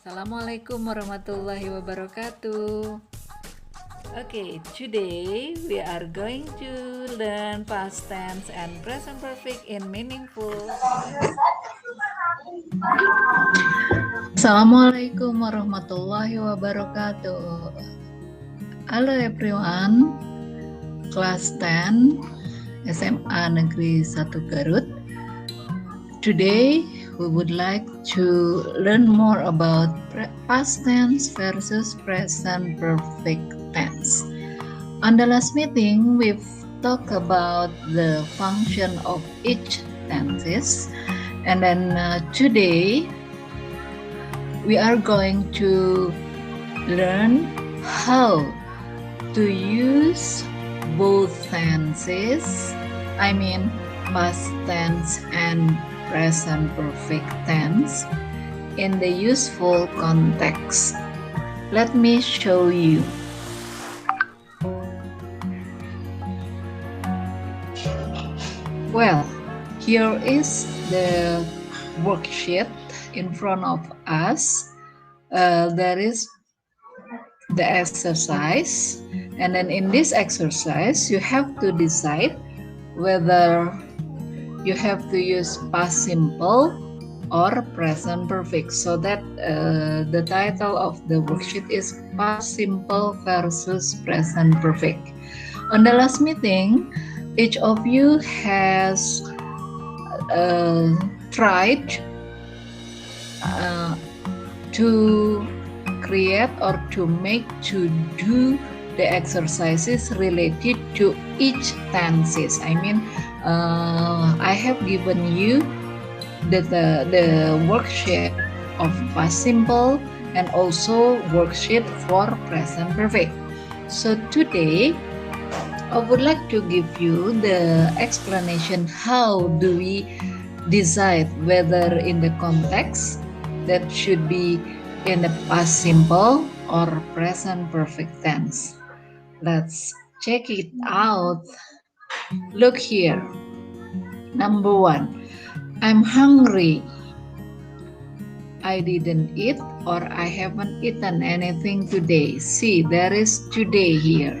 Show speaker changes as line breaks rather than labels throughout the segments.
Assalamualaikum warahmatullahi wabarakatuh. Okay, today we are going to learn past tense and present perfect in meaningful.
Assalamualaikum warahmatullahi wabarakatuh. Halo everyone, kelas 10 SMA Negeri 1 Garut. Today we would like to learn more about past tense versus present perfect tense. On the last meeting, we've talked about the function of each tenses, and then today we are going to learn how to use both tenses, I mean past tense and present perfect tense, in the useful context. Let me show you. Well, here is the worksheet in front of us. There is the exercise, and then in this exercise you have to decide whether you have to use past simple or present perfect. So that the title of the worksheet is past simple versus present perfect. On the last meeting, each of you has tried to create or to do the exercises related to each tenses. I mean, I have given you the worksheet of past simple and also worksheet for present perfect. So today I would like to give you the explanation how do we decide whether in the context that should be in the past simple or present perfect tense. Let's check it out. Look here. Number 1, I'm hungry. I didn't eat or I haven't eaten anything today. See, there is today here.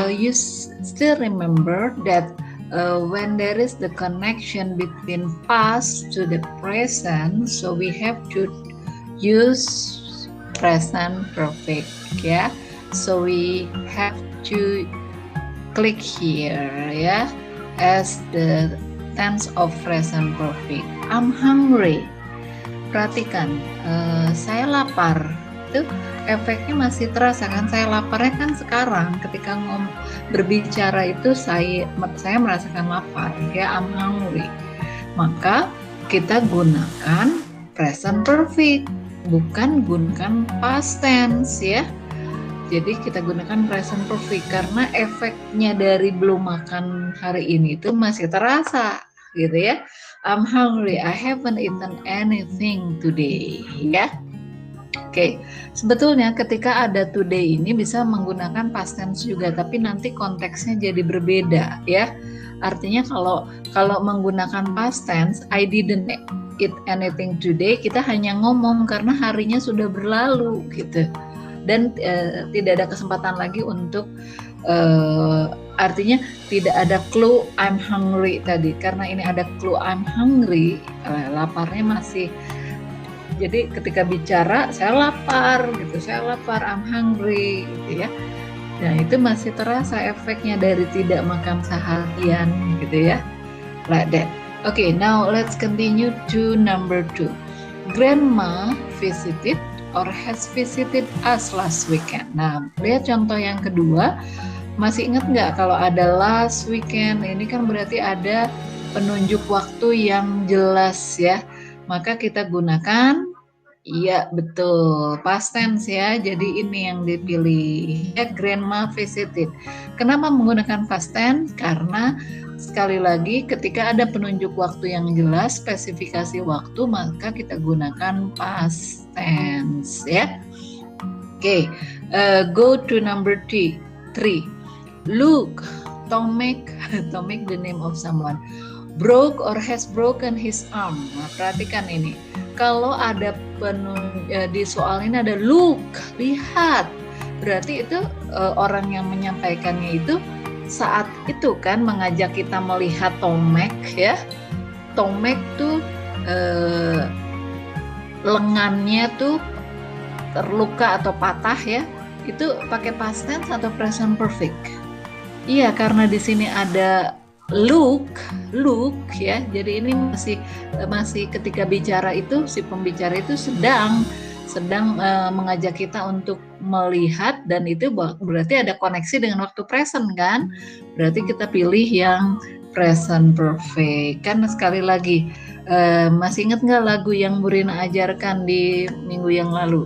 You still remember that when there is the connection between past to the present, so we have to use present perfect, yeah. So we have to click here, yeah, as the tense of present perfect. I'm hungry. Perhatikan, saya lapar. Itu efeknya masih terasa kan? Saya laparnya kan sekarang ketika berbicara itu saya merasakan lapar, ya, I'm hungry. Maka kita gunakan present perfect, bukan gunakan past tense, ya. Jadi kita gunakan present perfect karena efeknya dari belum makan hari ini itu masih terasa, gitu ya. I'm hungry, I haven't eaten anything today, ya. Oke, sebetulnya ketika ada today ini bisa menggunakan past tense juga, tapi nanti konteksnya jadi berbeda, ya. Artinya kalau menggunakan past tense, I didn't eat anything today, kita hanya ngomong karena harinya sudah berlalu, gitu. Dan tidak ada kesempatan lagi untuk artinya tidak ada clue I'm hungry tadi, karena ini ada clue I'm hungry, laparnya masih. Jadi ketika bicara saya lapar gitu, saya lapar, I'm hungry gitu ya. Nah, itu masih terasa efeknya dari tidak makan seharian gitu ya. Like that. Okay, now let's continue to number 2. Grandma visited or has visited us last weekend. Nah, lihat contoh yang kedua. Masih ingat nggak kalau ada last weekend? Ini kan berarti ada penunjuk waktu yang jelas ya. Maka kita gunakan, iya betul, past tense ya. Jadi ini yang dipilih, ya, grandma visited. Kenapa menggunakan past tense? Karena sekali lagi ketika ada penunjuk waktu yang jelas, spesifikasi waktu, maka kita gunakan past tense ya. Okay, go to number 3. Look, Tomek the name of someone. broke or has broken his arm. Nah, perhatikan ini. Kalau ada di soal ini ada look, lihat. Berarti itu orang yang menyampaikannya itu saat itu kan mengajak kita melihat Tomek ya. Tomek tuh lengannya tuh terluka atau patah ya. Itu pakai past tense atau present perfect? Iya, karena di sini ada look ya. Jadi ini masih ketika bicara itu si pembicara itu sedang mengajak kita untuk melihat, dan itu berarti ada koneksi dengan waktu present kan? Berarti kita pilih yang present perfect. Kan sekali lagi masih ingat nggak lagu yang Burina ajarkan di minggu yang lalu?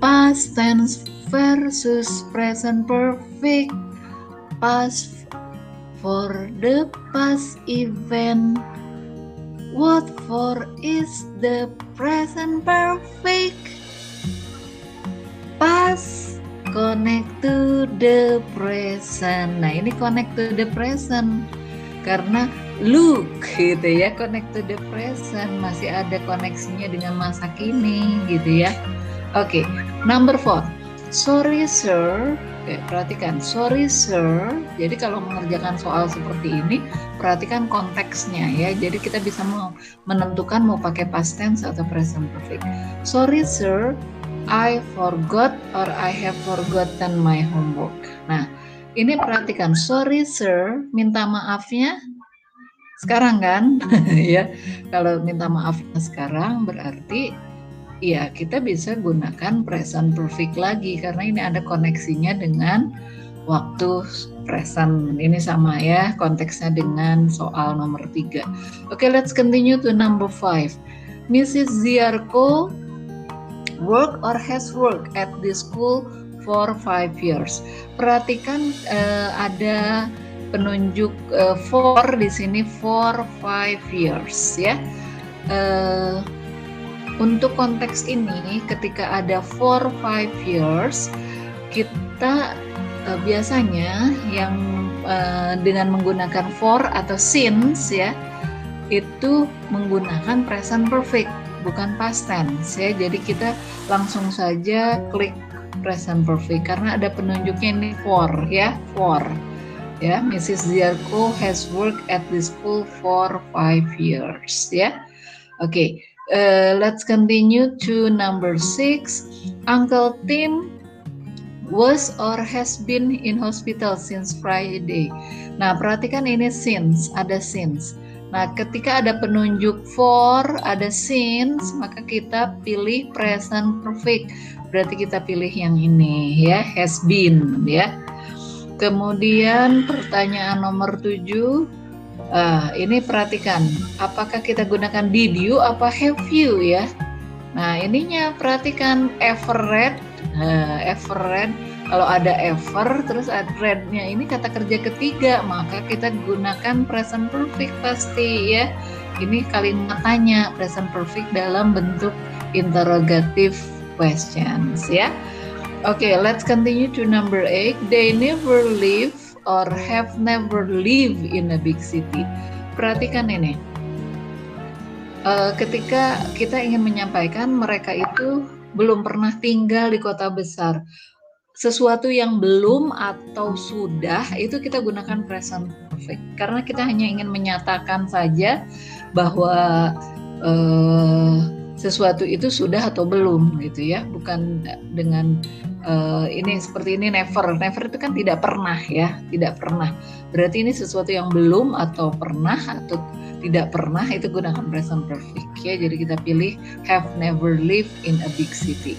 Past tense versus present perfect. Past for the past event. What for is the present perfect? Past connect to the present. Nah, ini connect to the present karena look gitu ya, connect to the present, masih ada koneksinya dengan masa kini gitu ya. Oke, number 4. Sorry sir. Oke, perhatikan, sorry sir. Jadi kalau mengerjakan soal seperti ini, perhatikan konteksnya ya. Jadi kita bisa menentukan mau pakai past tense atau present perfect. Sorry sir, I forgot or I have forgotten my homework. Nah, ini perhatikan, sorry sir, minta maafnya sekarang kan? Ya, kalau minta maafnya sekarang berarti ya kita bisa gunakan present perfect lagi karena ini ada koneksinya dengan waktu present. Ini sama ya konteksnya dengan soal nomor 3. Oke, let's continue to number 5. Mrs. Ziarko work or has worked at this school for 5 years. Perhatikan ada penunjuk for di sini for 5 years ya. Untuk konteks ini ketika ada for 5 years kita biasanya yang dengan menggunakan for atau since ya itu menggunakan present perfect bukan past tense ya. Jadi kita langsung saja klik present perfect karena ada penunjuknya ini for ya, for ya. Mrs. Ziarko has worked at the school for 5 years ya. Oke. Let's continue to number 6. Uncle Tim was or has been in hospital since Friday. Nah, perhatikan ini since, ada since. Nah, ketika ada penunjuk for, ada since, maka kita pilih present perfect. Berarti kita pilih yang ini ya, has been ya. Kemudian pertanyaan nomor 7. Ini perhatikan, apakah kita gunakan did you apa have you ya? Nah, ininya perhatikan ever read, ever read. Kalau ada ever terus ada read-nya ini kata kerja ketiga, maka kita gunakan present perfect pasti ya. Ini kalimat tanya present perfect dalam bentuk interrogative questions ya. Oke, let's continue to number 8. They never live or have never lived in a big city. Perhatikan ini. Ketika kita ingin menyampaikan mereka itu belum pernah tinggal di kota besar. Sesuatu yang belum atau sudah itu kita gunakan present perfect. Karena kita hanya ingin menyatakan saja bahwa sesuatu itu sudah atau belum gitu ya. Bukan dengan ini seperti ini never itu kan tidak pernah ya, tidak pernah. Berarti ini sesuatu yang belum atau pernah atau tidak pernah itu gunakan present perfect ya. Jadi kita pilih have never lived in a big city.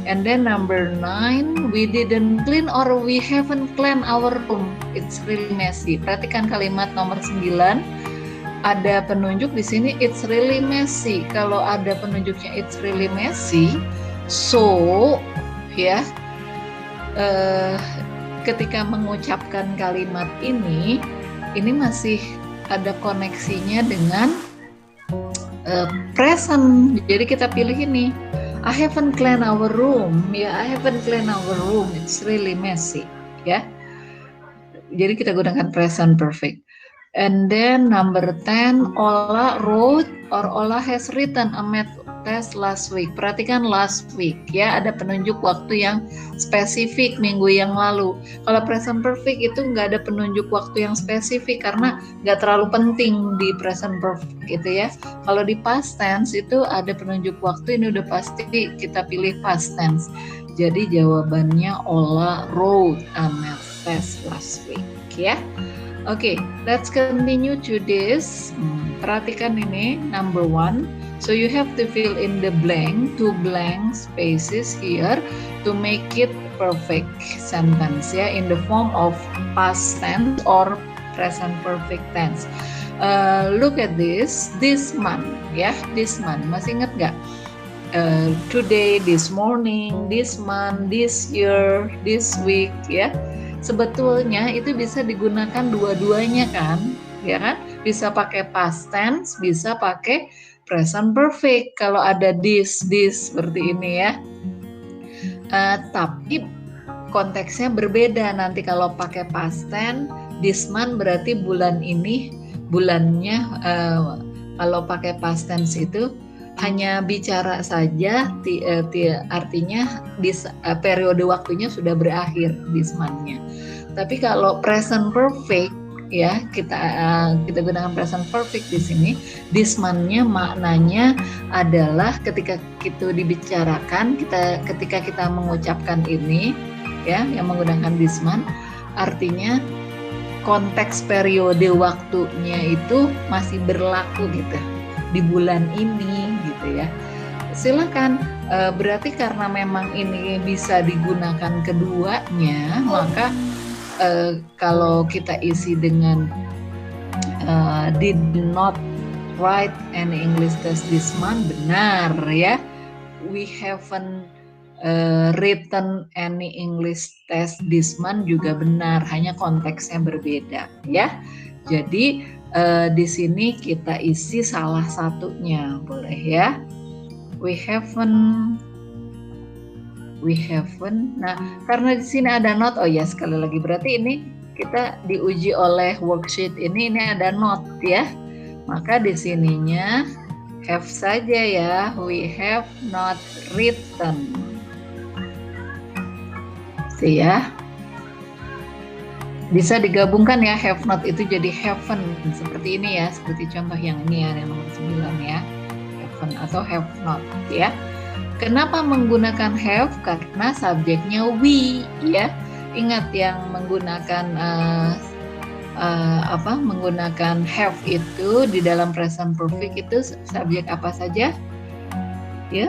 And then number 9, we didn't clean or we haven't cleaned our room. It's really messy. Perhatikan kalimat nomor 9. Ada penunjuk di sini it's really messy. Kalau ada penunjuknya it's really messy, so ya. Ketika mengucapkan kalimat ini masih ada koneksinya dengan present. Jadi kita pilih ini. I haven't cleaned our room. Ya, I haven't cleaned our room. It's really messy. Ya. Jadi kita gunakan present perfect. And then number 10, Ola wrote or Ola has written a math test last week. Perhatikan last week ya, ada penunjuk waktu yang spesifik minggu yang lalu. Kalau present perfect itu nggak ada penunjuk waktu yang spesifik karena nggak terlalu penting di present perfect gitu ya. Kalau di past tense itu ada penunjuk waktu, ini udah pasti kita pilih past tense. Jadi jawabannya Ola wrote a math test last week ya. Okay, let's continue to this. Perhatikan ini, number 1. So you have to fill in the blank, 2 blank spaces here to make it perfect sentence ya, in the form of past tense or present perfect tense. Look at this month ya, this month. Masih ingat nggak? Today, this morning, this month, this year, this week ya. Sebetulnya itu bisa digunakan dua-duanya kan, ya kan? Bisa pakai past tense, bisa pakai present perfect kalau ada this seperti ini ya. Tapi konteksnya berbeda nanti kalau pakai past tense. This month berarti bulan ini, bulannya kalau pakai past tense itu hanya bicara saja, artinya periode waktunya sudah berakhir this month-nya. Tapi kalau present perfect ya, kita gunakan present perfect di sini. This month-nya maknanya adalah ketika itu dibicarakan, ketika kita mengucapkan ini ya, yang menggunakan this month, artinya konteks periode waktunya itu masih berlaku gitu di bulan ini gitu ya. Silakan, berarti karena memang ini bisa digunakan keduanya, maka kalau kita isi dengan did not write any English test this month, benar ya. We haven't written any English test this month juga benar, hanya konteksnya berbeda ya. Jadi di sini kita isi salah satunya, boleh ya. We haven't. Nah, karena di sini ada not, oh ya sekali lagi berarti ini kita diuji oleh worksheet ini ada not ya. Maka di sininya have saja ya. We have not written. See ya. Bisa digabungkan ya, have not itu jadi haven't seperti ini ya, seperti contoh yang ini ya, yang nomor 9 ya, haven't atau have not ya. Kenapa menggunakan have? Karena subjeknya we ya. Ingat yang menggunakan menggunakan have itu di dalam present perfect itu subjek apa saja? Ya.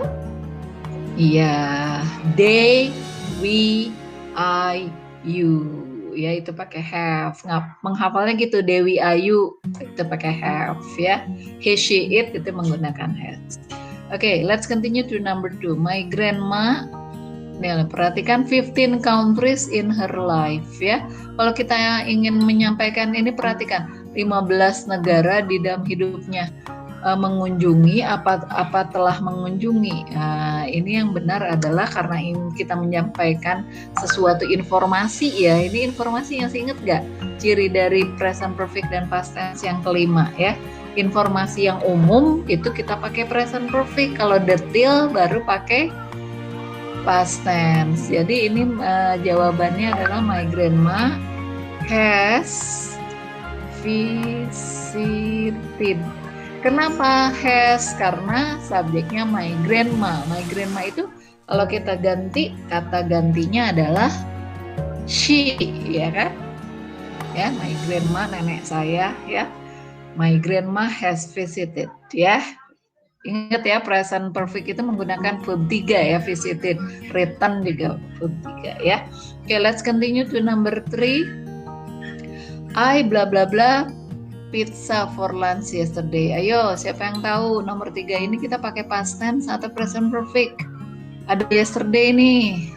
Iya, they, we, I, you. Ya itu pakai have. Menghafalnya gitu, Dewi Ayu itu pakai have ya. He, she, it itu menggunakan has. Okay, let's continue to number 2. My grandma, nih perhatikan 15 countries in her life ya. Kalau kita ingin menyampaikan ini, perhatikan 15 negara di dalam hidupnya. Mengunjungi apa telah mengunjungi. Ini yang benar adalah karena kita menyampaikan sesuatu informasi ya. Ini informasi yang ingat gak? Ciri dari present perfect dan past tense yang kelima ya. Informasi yang umum itu kita pakai present perfect. Kalau detail baru pakai past tense. Jadi ini jawabannya adalah my grandma has visited. Kenapa has? Karena subjeknya my grandma. My grandma itu kalau kita ganti, kata gantinya adalah she, ya kan? Ya, my grandma, nenek saya, ya. My grandma has visited, ya. Ingat ya, present perfect itu menggunakan verb 3 ya, visited. Written juga verb 3 ya. Oke, let's continue to number 3. I bla bla bla pizza for lunch yesterday. Ayo, siapa yang tahu nomor 3 ini kita pakai past tense atau present perfect? Ada yesterday nih.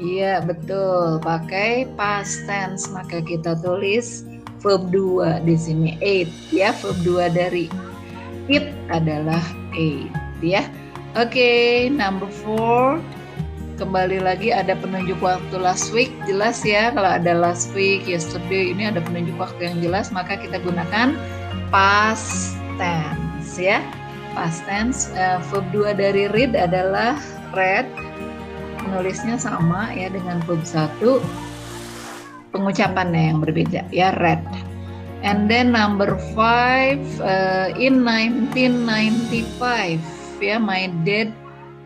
Iya, betul. Pakai past tense, maka kita tulis verb 2 di sini, ate ya. Verb 2 dari it adalah ate ya. Oke, number 4. kembali lagi ada penunjuk waktu last week, jelas ya. Kalau ada last week, yesterday, ini ada penunjuk waktu yang jelas, maka kita gunakan past tense ya. Past tense. Verb 2 dari read adalah read. Menulisnya sama ya dengan verb 1. Pengucapannya yang berbeda ya, read. And then number 5, in 1995 ya, my dad.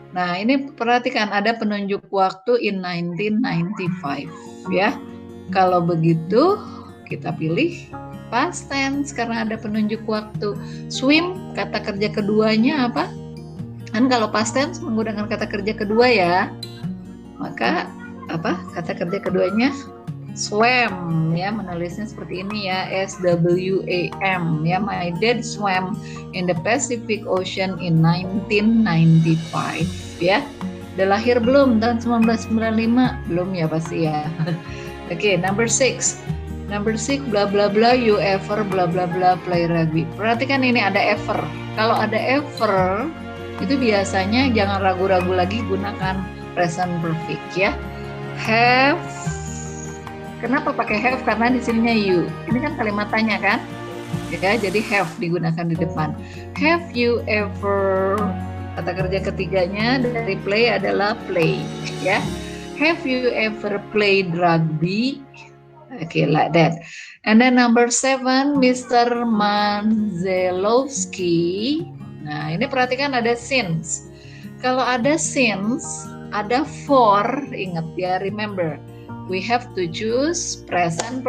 Nah, ini perhatikan ada penunjuk waktu in 1995 ya. Kalau begitu kita pilih past tense karena ada penunjuk waktu. Swim, kata kerja keduanya apa? Kan kalau past tense menggunakan kata kerja kedua ya. Maka apa? Kata kerja keduanya swam ya, menulisnya seperti ini ya, SWAM ya. My dad swam in the Pacific Ocean in 1995 ya. Udah lahir belum tahun 1995? Belum ya pasti ya. Oke, number 6 bla bla bla, you ever bla bla bla play rugby. Perhatikan ini ada ever. Kalau ada ever itu biasanya jangan ragu-ragu lagi, gunakan present perfect ya. Have. Kenapa pakai have? Karena di sininya you. Ini kan kalimat tanya kan? Ya, jadi have digunakan di depan. Have you ever? Kata kerja ketiganya dari play adalah play, ya. Have you ever played rugby? Okay, like that. And then number 7, Mr. Manzelowski. Nah, ini perhatikan ada since. Kalau ada since, ada for, ingat ya, remember. We have to choose present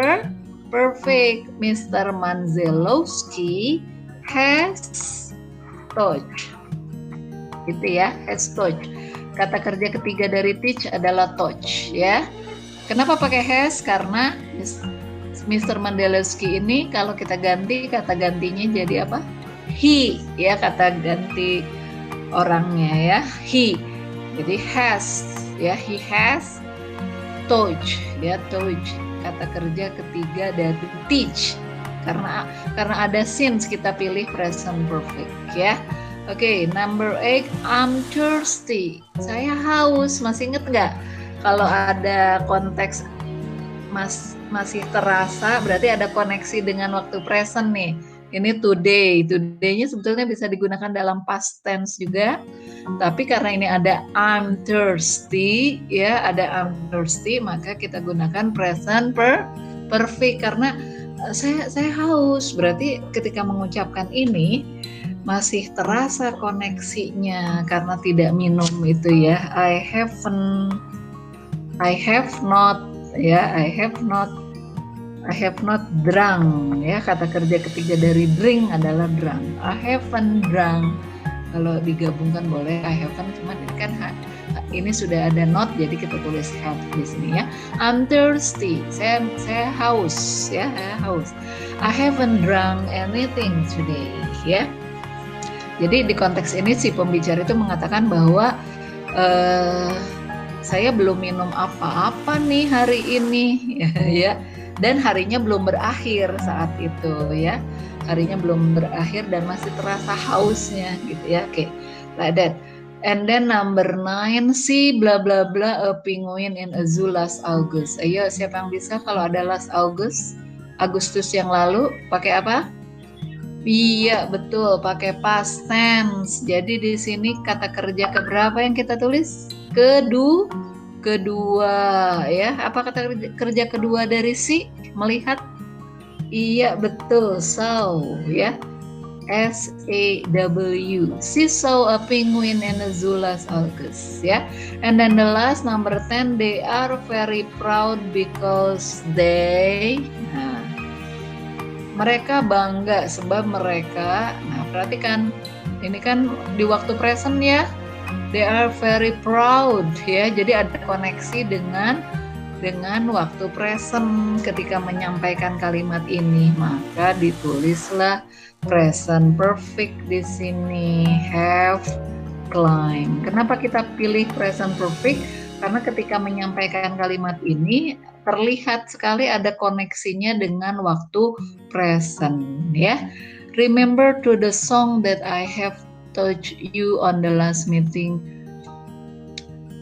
perfect. Mr. Manzelowski has touched. Gitu ya, has touched. Kata kerja ketiga dari teach adalah touch ya. Kenapa pakai has? Karena Mr. Manzelowski ini kalau kita ganti, kata gantinya jadi apa? He ya, kata ganti orangnya ya, he. Jadi has ya, he has touch ya, touch. Kata kerja ketiga dari teach. Karena ada since kita pilih present perfect ya. Oke, number 8, I'm thirsty. Saya haus. Masih inget nggak? Kalau ada konteks masih terasa, berarti ada koneksi dengan waktu present nih. Ini today. Today-nya sebetulnya bisa digunakan dalam past tense juga. Tapi karena ini ada I'm thirsty, ya, ada I'm thirsty, maka kita gunakan present perfect karena saya haus. Berarti ketika mengucapkan ini masih terasa koneksinya karena tidak minum itu ya. I have not drunk ya. Kata kerja ketiga dari drink adalah drunk. I haven't drunk. Kalau digabungkan boleh I haven't, cuma kan ini sudah ada not jadi kita tulis have di sini ya. I'm thirsty. Saya haus ya, saya haus. I haven't drunk anything today ya. Jadi di konteks ini si pembicara itu mengatakan bahwa saya belum minum apa-apa nih hari ini ya. Dan harinya belum berakhir saat itu ya. Harinya belum berakhir dan masih terasa hausnya gitu ya. Oke, like that. And then number 9, see bla bla bla a penguin in a zoo last August. Ayo, siapa yang bisa kalau ada last Agustus yang lalu pakai apa? Iya, betul, pakai past tense. Jadi di sini kata kerja keberapa yang kita tulis? Kedua ya. Apa kata kerja kedua dari si? Melihat. Iya, betul, saw ya. SAW. She saw a penguin in a zoo last August ya. And then the last number 10, they are very proud because mereka bangga sebab mereka. Nah, perhatikan ini kan di waktu present ya. They are very proud ya. Jadi ada koneksi dengan waktu present ketika menyampaikan kalimat ini, maka ditulislah present perfect di sini, have climbed. Kenapa kita pilih present perfect? Karena ketika menyampaikan kalimat ini terlihat sekali ada koneksinya dengan waktu present ya. Remember to the song that I have taught you on the last meeting.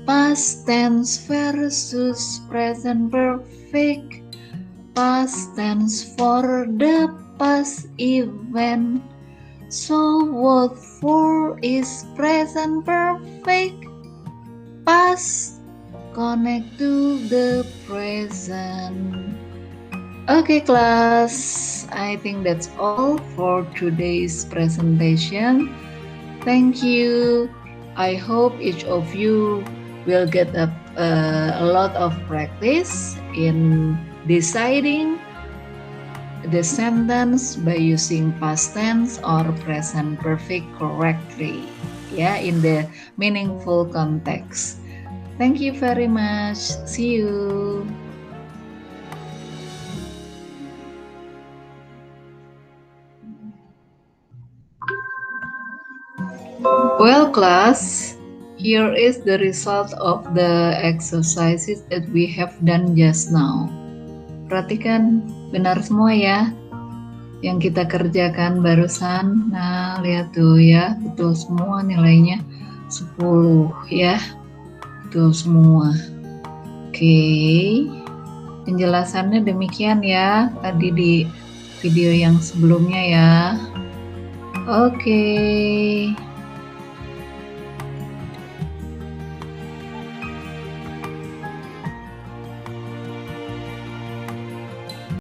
Past tense versus present perfect. Past tense for the past event. So what for is present perfect? Past connect to the present. Okay class, I think that's all for today's presentation. Thank you. I hope each of you will get a lot of practice in deciding the sentence by using past tense or present perfect correctly, in the meaningful context. Thank you very much. See you. Well, class, here is the result of the exercises that we have done just now. Perhatikan, benar semua ya yang kita kerjakan barusan. Nah, lihat tuh ya, betul semua nilainya 10 ya. Betul semua. Oke. Penjelasannya demikian ya tadi di video yang sebelumnya ya. Oke.